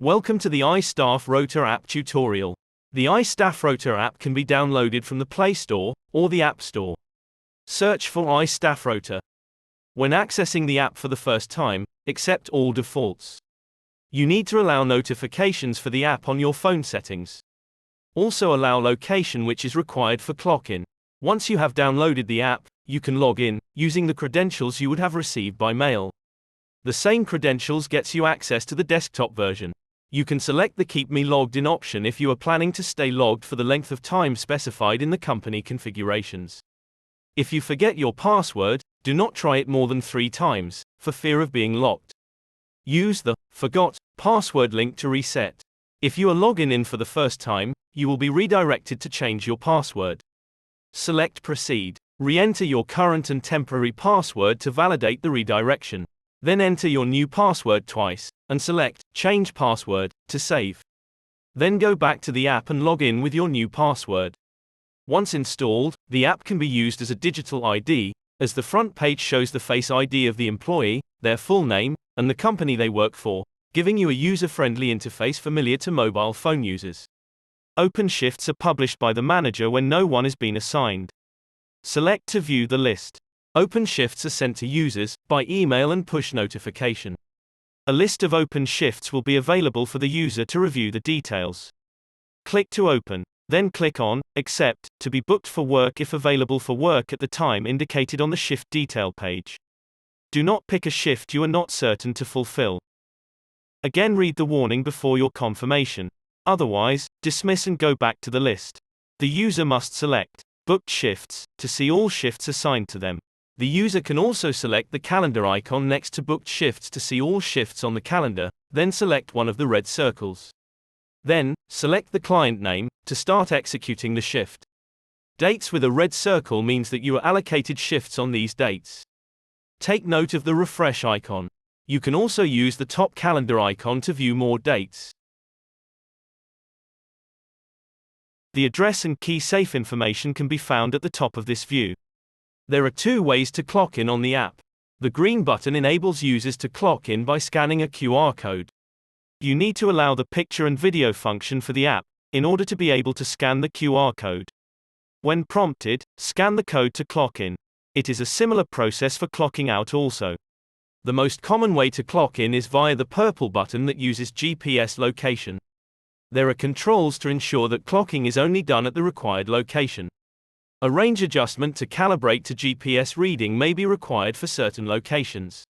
Welcome to the iStaffRota app tutorial. The iStaffRota app can be downloaded from the Play Store or the App Store. Search for iStaffRota. When accessing the app for the first time, accept all defaults. You need to allow notifications for the app on your phone settings. Also allow location, which is required for clock-in. Once you have downloaded the app, you can log in using the credentials you would have received by mail. The same credentials gets you access to the desktop version. You can select the Keep Me Logged In option if you are planning to stay logged for the length of time specified in the company configurations. If you forget your password, do not try it more than 3 times, for fear of being locked. Use the Forgot Password link to reset. If you are logging in for the first time, you will be redirected to change your password. Select Proceed. Re-enter your current and temporary password to validate the redirection. Then enter your new password twice, and select Change Password to save. Then go back to the app and log in with your new password. Once installed, the app can be used as a digital ID, as the front page shows the Face ID of the employee, their full name, and the company they work for, giving you a user-friendly interface familiar to mobile phone users. Open shifts are published by the manager when no one has been assigned. Select to view the list. Open shifts are sent to users by email and push notification. A list of open shifts will be available for the user to review the details. Click to open, then click on Accept to be booked for work if available for work at the time indicated on the shift detail page. Do not pick a shift you are not certain to fulfill. Again, read the warning before your confirmation. Otherwise, dismiss and go back to the list. The user must select Booked Shifts to see all shifts assigned to them. The user can also select the calendar icon next to booked shifts to see all shifts on the calendar, then select one of the red circles. Then, select the client name to start executing the shift. Dates with a red circle means that you are allocated shifts on these dates. Take note of the refresh icon. You can also use the top calendar icon to view more dates. The address and key safe information can be found at the top of this view. There are 2 ways to clock in on the app. The green button enables users to clock in by scanning a QR code. You need to allow the picture and video function for the app, in order to be able to scan the QR code. When prompted, scan the code to clock in. It is a similar process for clocking out also. The most common way to clock in is via the purple button that uses GPS location. There are controls to ensure that clocking is only done at the required location. A range adjustment to calibrate to GPS reading may be required for certain locations.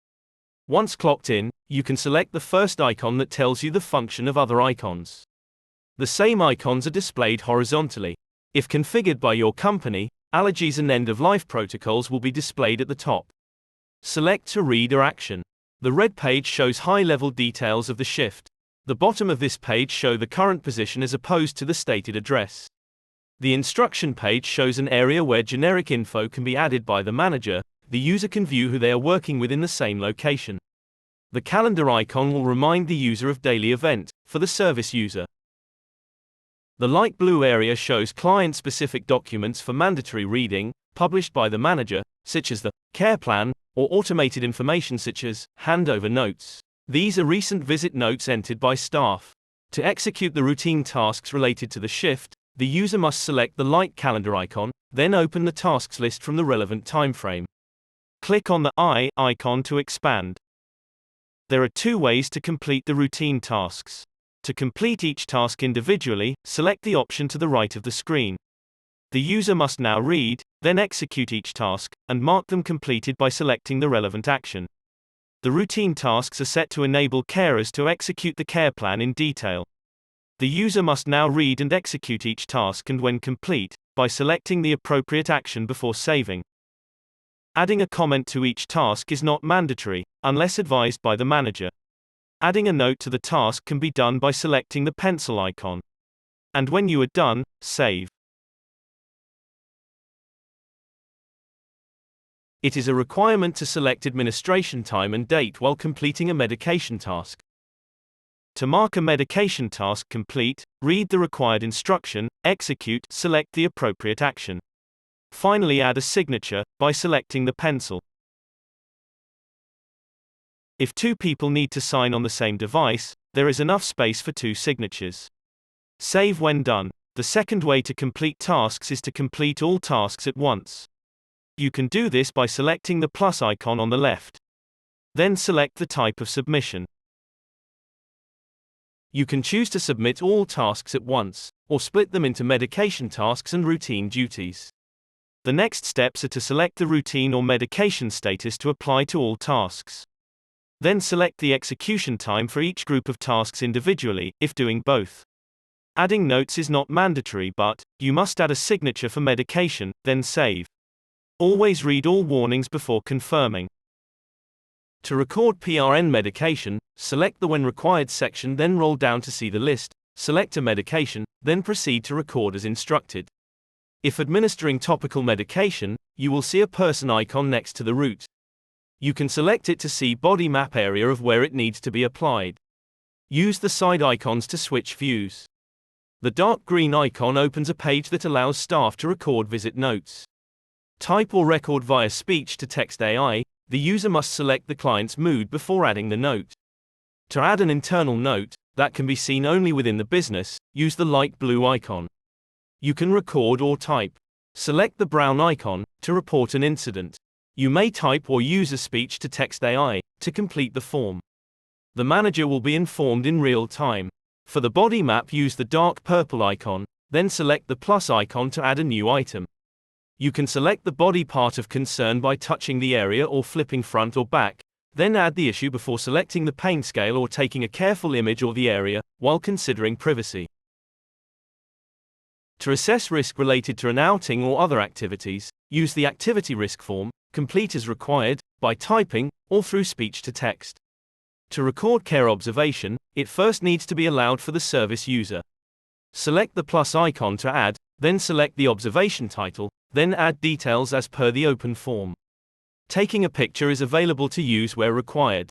Once clocked in, you can select the first icon that tells you the function of other icons. The same icons are displayed horizontally. If configured by your company, allergies and end-of-life protocols will be displayed at the top. Select to read or action. The red page shows high-level details of the shift. The bottom of this page shows the current position as opposed to the stated address. The instruction page shows an area where generic info can be added by the manager. The user can view who they are working with in the same location. The calendar icon will remind the user of daily event for the service user. The light blue area shows client-specific documents for mandatory reading, published by the manager, such as the care plan, or automated information such as handover notes. These are recent visit notes entered by staff. To execute the routine tasks related to the shift, the user must select the light calendar icon, then open the tasks list from the relevant time frame. Click on the eye icon to expand. There are 2 ways to complete the routine tasks. To complete each task individually, select the option to the right of the screen. The user must now read, then execute each task, and mark them completed by selecting the relevant action. The routine tasks are set to enable carers to execute the care plan in detail. The user must now read and execute each task and when complete, by selecting the appropriate action before saving. Adding a comment to each task is not mandatory, unless advised by the manager. Adding a note to the task can be done by selecting the pencil icon. And when you are done, save. It is a requirement to select administration time and date while completing a medication task. To mark a medication task complete, read the required instruction, execute, select the appropriate action. Finally, add a signature by selecting the pencil. If 2 people need to sign on the same device, there is enough space for 2 signatures. Save when done. The second way to complete tasks is to complete all tasks at once. You can do this by selecting the plus icon on the left. Then select the type of submission. You can choose to submit all tasks at once, or split them into medication tasks and routine duties. The next steps are to select the routine or medication status to apply to all tasks. Then select the execution time for each group of tasks individually, if doing both. Adding notes is not mandatory, but you must add a signature for medication, then save. Always read all warnings before confirming. To record PRN medication, select the When Required section, then roll down to see the list, select a medication, then proceed to record as instructed. If administering topical medication, you will see a person icon next to the route. You can select it to see body map area of where it needs to be applied. Use the side icons to switch views. The dark green icon opens a page that allows staff to record visit notes. Type or record via speech-to-text AI, the user must select the client's mood before adding the note. To add an internal note, that can be seen only within the business, use the light blue icon. You can record or type. Select the brown icon, to report an incident. You may type or use a speech-to-text AI, to complete the form. The manager will be informed in real time. For the body map, use the dark purple icon, then select the plus icon to add a new item. You can select the body part of concern by touching the area or flipping front or back, then add the issue before selecting the pain scale or taking a careful image of the area, while considering privacy. To assess risk related to an outing or other activities, use the activity risk form, complete as required, by typing, or through speech-to-text. To record care observation, it first needs to be allowed for the service user. Select the plus icon to add, then select the observation title, then add details as per the open form. Taking a picture is available to use where required.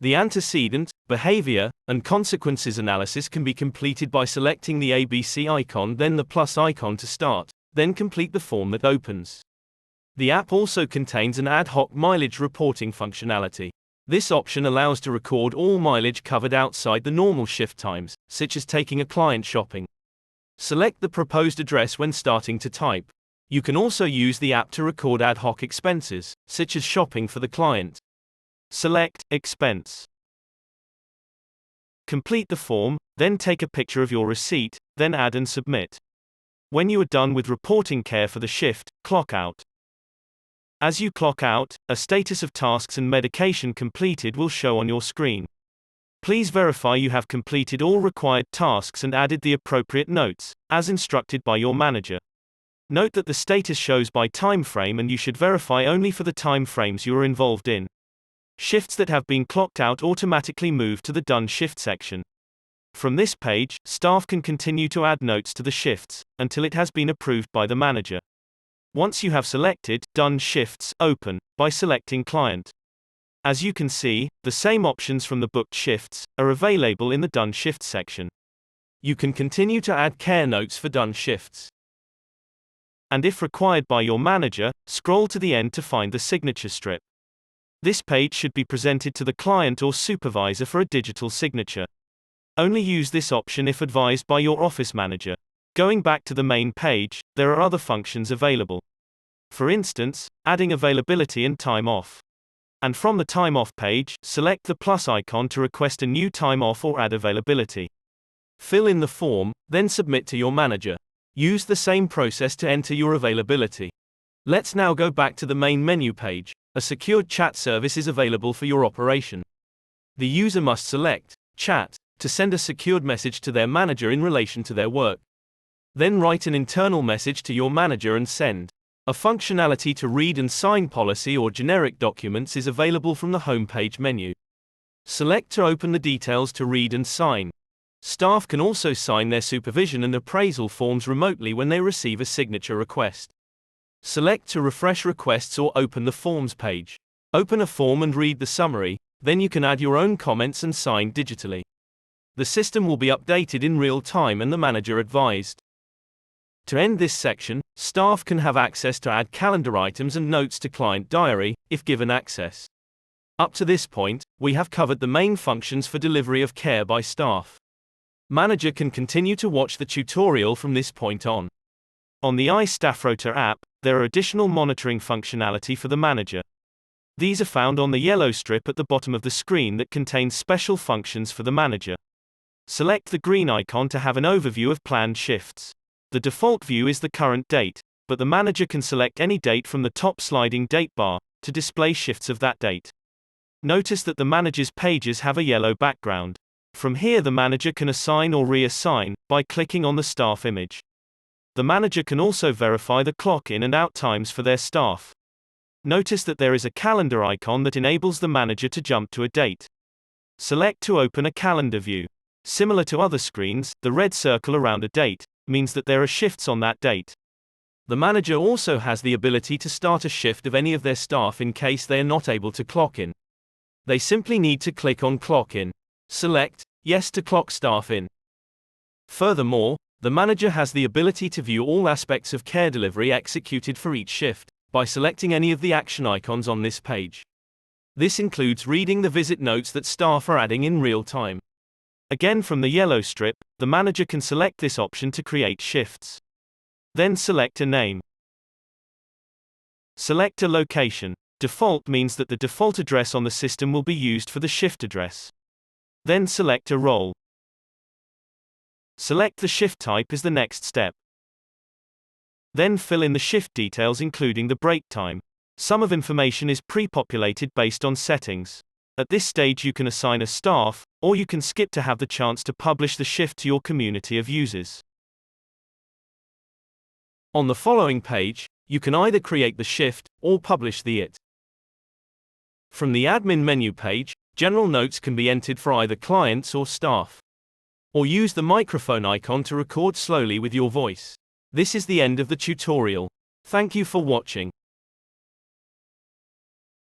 The antecedent, behavior, and consequences analysis can be completed by selecting the ABC icon, then the plus icon to start, then complete the form that opens. The app also contains an ad hoc mileage reporting functionality. This option allows to record all mileage covered outside the normal shift times, such as taking a client shopping. Select the proposed address when starting to type. You can also use the app to record ad hoc expenses, such as shopping for the client. Select Expense. Complete the form, then take a picture of your receipt, then add and submit. When you are done with reporting care for the shift, clock out. As you clock out, a status of tasks and medication completed will show on your screen. Please verify you have completed all required tasks and added the appropriate notes, as instructed by your manager. Note that the status shows by time frame, and you should verify only for the time frames you are involved in. Shifts that have been clocked out automatically move to the Done Shift section. From this page, staff can continue to add notes to the shifts, until it has been approved by the manager. Once you have selected Done Shifts, open, by selecting Client. As you can see, the same options from the Booked Shifts are available in the Done Shift section. You can continue to add care notes for done shifts. And if required by your manager, scroll to the end to find the signature strip. This page should be presented to the client or supervisor for a digital signature. Only use this option if advised by your office manager. Going back to the main page, there are other functions available. For instance, adding availability and time off. And from the time off page, select the plus icon to request a new time off or add availability. Fill in the form, then submit to your manager. Use the same process to enter your availability. Let's now go back to the main menu page. A secured chat service is available for your operation. The user must select Chat to send a secured message to their manager in relation to their work. Then write an internal message to your manager and send. A functionality to read and sign policy or generic documents is available from the home page menu. Select to open the details to read and sign. Staff can also sign their supervision and appraisal forms remotely when they receive a signature request. Select to refresh requests or open the forms page. Open a form and read the summary, then you can add your own comments and sign digitally. The system will be updated in real time and the manager advised. To end this section, staff can have access to add calendar items and notes to client diary, if given access. Up to this point, we have covered the main functions for delivery of care by staff. Manager can continue to watch the tutorial from this point on. On the iStaffRota app, there are additional monitoring functionality for the manager. These are found on the yellow strip at the bottom of the screen that contains special functions for the manager. Select the green icon to have an overview of planned shifts. The default view is the current date, but the manager can select any date from the top sliding date bar to display shifts of that date. Notice that the manager's pages have a yellow background. From here, the manager can assign or reassign by clicking on the staff image. The manager can also verify the clock in and out times for their staff. Notice that there is a calendar icon that enables the manager to jump to a date. Select to open a calendar view. Similar to other screens, the red circle around a date means that there are shifts on that date. The manager also has the ability to start a shift of any of their staff in case they are not able to clock in. They simply need to click on Clock In. Select Yes to clock staff in. Furthermore, the manager has the ability to view all aspects of care delivery executed for each shift by selecting any of the action icons on this page. This includes reading the visit notes that staff are adding in real time. Again, from the yellow strip, the manager can select this option to create shifts. Then select a name. Select a location. Default means that the default address on the system will be used for the shift address. Then select a role. Select the shift type as the next step. Then fill in the shift details including the break time. Some of information is pre-populated based on settings. At this stage you can assign a staff, or you can skip to have the chance to publish the shift to your community of users. On the following page, you can either create the shift, or publish the IT. From the admin menu page, general notes can be entered for either clients or staff. Or use the microphone icon to record slowly with your voice. This is the end of the tutorial. Thank you for watching.